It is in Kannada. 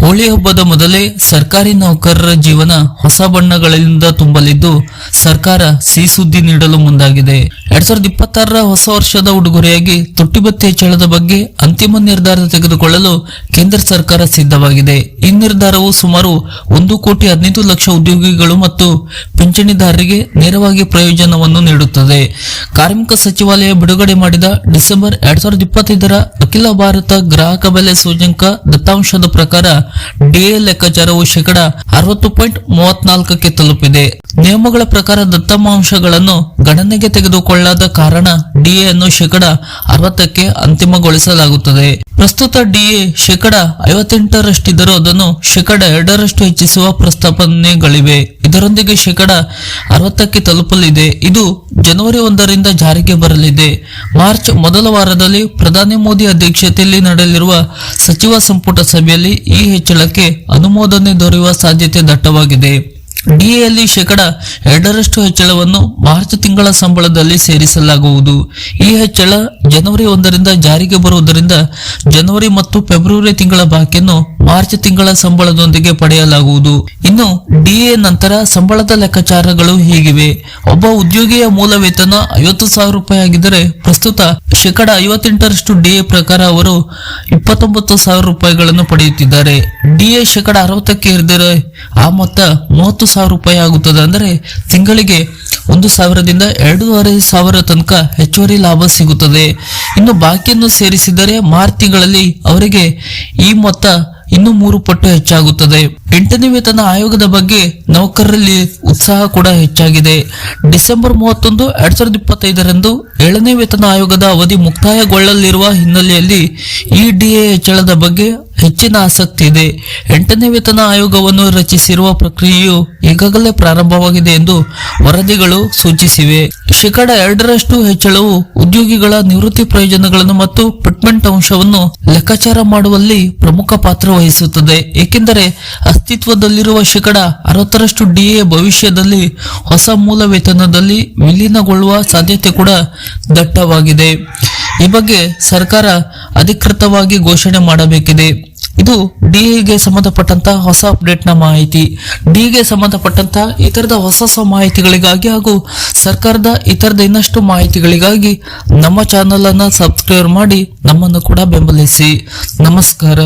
ಹೋಳಿ ಹಬ್ಬದ ಮೊದಲೇ ಸರ್ಕಾರಿ ನೌಕರರ ಜೀವನ ಹೊಸ ಬಣ್ಣಗಳಿಂದ ತುಂಬಲಿದ್ದು ಸರ್ಕಾರ ಸಿಹಿ ಸುದ್ದಿ ನೀಡಲು ಮುಂದಾಗಿದೆ. 2026ರ ಹೊಸ ವರ್ಷದ ಉಡುಗೊರೆಯಾಗಿ ತುಟ್ಟಿಭತ್ಯೆ ಹೆಚ್ಚಳದ ಬಗ್ಗೆ ಅಂತಿಮ ನಿರ್ಧಾರ ತೆಗೆದುಕೊಳ್ಳಲು ಕೇಂದ್ರ ಸರ್ಕಾರ ಸಿದ್ಧವಾಗಿದೆ. ಈ ನಿರ್ಧಾರವು ಸುಮಾರು 1,15,00,000 ಉದ್ಯೋಗಿಗಳು ಮತ್ತು ಪಿಂಚಣಿದಾರರಿಗೆ ನೇರವಾಗಿ ಪ್ರಯೋಜನವನ್ನು ನೀಡುತ್ತದೆ. ಕಾರ್ಮಿಕ ಸಚಿವಾಲಯ ಬಿಡುಗಡೆ ಮಾಡಿದ ಡಿಸೆಂಬರ್ 2025ರ ಅಖಿಲ ಭಾರತ ಗ್ರಾಹಕ ಬೆಲೆ ಸೂಚ್ಯಂಕ ದತ್ತಾಂಶದ ಪ್ರಕಾರ ಡಿಎ ಲೆಕ್ಕಾಚಾರವು 60.34ಕ್ಕೆ ತಲುಪಿದೆ. ನಿಯಮಗಳ ಪ್ರಕಾರ ದತ್ತಾಂಶಗಳನ್ನು ಗಣನೆಗೆ ತೆಗೆದುಕೊಳ್ಳದ ಕಾರಣ ಡಿಎ ಅನ್ನು 60ಕ್ಕೆ ಅಂತಿಮಗೊಳಿಸಲಾಗುತ್ತದೆ. ಪ್ರಸ್ತುತ ಡಿಎ 58ರಷ್ಟಿದ್ದರೂ ಅದನ್ನು 2% ಹೆಚ್ಚಿಸುವ ಪ್ರಸ್ತಾಪನೆಗಳಿವೆ. ಇದರೊಂದಿಗೆ 60ಕ್ಕೆ ತಲುಪಲಿದೆ. ಇದು ಜನವರಿ 1ರಿಂದ ಜಾರಿಗೆ ಬರಲಿದೆ. ಮಾರ್ಚ್ ಮೊದಲ ವಾರದಲ್ಲಿ ಪ್ರಧಾನಿ ಮೋದಿ ಅಧ್ಯಕ್ಷತೆಯಲ್ಲಿ ನಡೆಯಲಿರುವ ಸಚಿವ ಸಂಪುಟ ಸಭೆಯಲ್ಲಿ ಈ ಹೆಚ್ಚಳಕ್ಕೆ ಅನುಮೋದನೆ ದೊರೆಯುವ ಸಾಧ್ಯತೆ ದಟ್ಟವಾಗಿದೆ. ಡಿಎಯಲ್ಲಿ 2% ಹೆಚ್ಚಳವನ್ನು ಮಾರ್ಚ್ ತಿಂಗಳ ಸಂಬಳದಲ್ಲಿ ಸೇರಿಸಲಾಗುವುದು. ಈ ಹೆಚ್ಚಳ ಜನವರಿ 1ರಿಂದ ಜಾರಿಗೆ ಬರುವುದರಿಂದ ಜನವರಿ ಮತ್ತು ಫೆಬ್ರವರಿ ತಿಂಗಳ ಬಾಕಿಯನ್ನು ಮಾರ್ಚ್ ತಿಂಗಳ ಸಂಬಳದೊಂದಿಗೆ ಪಡೆಯಲಾಗುವುದು. ಇನ್ನು ಡಿಎ ನಂತರ ಸಂಬಳದ ಲೆಕ್ಕಾಚಾರಗಳು ಹೀಗಿವೆ. ಒಬ್ಬ ಉದ್ಯೋಗಿಯ ಮೂಲ ವೇತನ 50,000 ರೂಪಾಯಿ ಆಗಿದ್ದರೆ ಪ್ರಸ್ತುತ 58ರಷ್ಟು ಡಿಎ ಪ್ರಕಾರ ಅವರು 29,000 ರೂಪಾಯಿಗಳನ್ನು ಪಡೆಯುತ್ತಿದ್ದಾರೆ. ಡಿಎ 60ಕ್ಕೆ ಏರಿದರೆ ಆ ಮೊತ್ತ 30,000 ರೂಪಾಯಿ ಆಗುತ್ತದೆ. ಅಂದರೆ ತಿಂಗಳಿಗೆ 1,000ದಿಂದ 2,500 ತನಕ ಹೆಚ್ಚುವರಿ ಲಾಭ ಸಿಗುತ್ತದೆ. ಇನ್ನು ಬಾಕಿಯನ್ನು ಸೇರಿಸಿದರೆ ಮಾರ್ಚ್ ತಿಂಗಳಲ್ಲಿ ಅವರಿಗೆ ಈ ಮೊತ್ತ ಇನ್ನು 3 ಪಟ್ಟು ಹೆಚ್ಚಾಗುತ್ತದೆ. 8ನೇ ವೇತನ ಆಯೋಗದ ಬಗ್ಗೆ ನೌಕರರಲ್ಲಿ ಉತ್ಸಾಹ ಕೂಡ ಹೆಚ್ಚಾಗಿದೆ. ಡಿಸೆಂಬರ್ 31, 2025ರಂದು 7ನೇ ವೇತನ ಆಯೋಗದ ಅವಧಿ ಮುಕ್ತಾಯಗೊಳ್ಳಲಿರುವ ಹಿನ್ನೆಲೆಯಲ್ಲಿ ಈ ಡಿಎ ಹೆಚ್ಚಳದ ಬಗ್ಗೆ ಹೆಚ್ಚಿನ ಆಸಕ್ತಿ ಇದೆ. 8ನೇ ವೇತನ ಆಯೋಗವನ್ನು ರಚಿಸಿರುವ ಪ್ರಕ್ರಿಯೆಯು ಈಗಾಗಲೇ ಪ್ರಾರಂಭವಾಗಿದೆ ಎಂದು ವರದಿಗಳು ಸೂಚಿಸಿವೆ. 2% ಹೆಚ್ಚಳವು ಉದ್ಯೋಗಿಗಳ ನಿವೃತ್ತಿ ಪ್ರಯೋಜನಗಳನ್ನು ಮತ್ತು ಫಿಟ್ಮೆಂಟ್ ಅಂಶವನ್ನು ಲೆಕ್ಕಾಚಾರ ಮಾಡುವಲ್ಲಿ ಪ್ರಮುಖ ಪಾತ್ರ ವಹಿಸುತ್ತದೆ. ಏಕೆಂದರೆ ಅಸ್ತಿತ್ವದಲ್ಲಿರುವ 60ರಷ್ಟು ಡಿಎ ಭವಿಷ್ಯದಲ್ಲಿ ಹೊಸ ಮೂಲ ವೇತನದಲ್ಲಿ ವಿಲೀನಗೊಳ್ಳುವ ಸಾಧ್ಯತೆ ಕೂಡ ದಟ್ಟವಾಗಿದೆ. ಈ ಬಗ್ಗೆ ಸರ್ಕಾರ ಅಧಿಕೃತವಾಗಿ ಘೋಷಣೆ ಮಾಡಬೇಕಿದೆ. ಇದು ಡಿಎಗೆ ಸಂಬಂಧಪಟ್ಟಂತಹ ಹೊಸ ಅಪ್ಡೇಟ್ ನ ಮಾಹಿತಿ. ಡಿಎಗೆ ಸಂಬಂಧಪಟ್ಟಂತಹ ಇತರದ ಹೊಸ ಮಾಹಿತಿಗಳಿಗಾಗಿ ಹಾಗೂ ಸರ್ಕಾರದ ಇತರದ ಇನ್ನಷ್ಟು ಮಾಹಿತಿಗಳಿಗಾಗಿ ನಮ್ಮ ಚಾನೆಲ್ ಅನ್ನ ಸಬ್ಸ್ಕ್ರೈಬ್ ಮಾಡಿ ನಮ್ಮನ್ನು ಕೂಡ ಬೆಂಬಲಿಸಿ. ನಮಸ್ಕಾರ.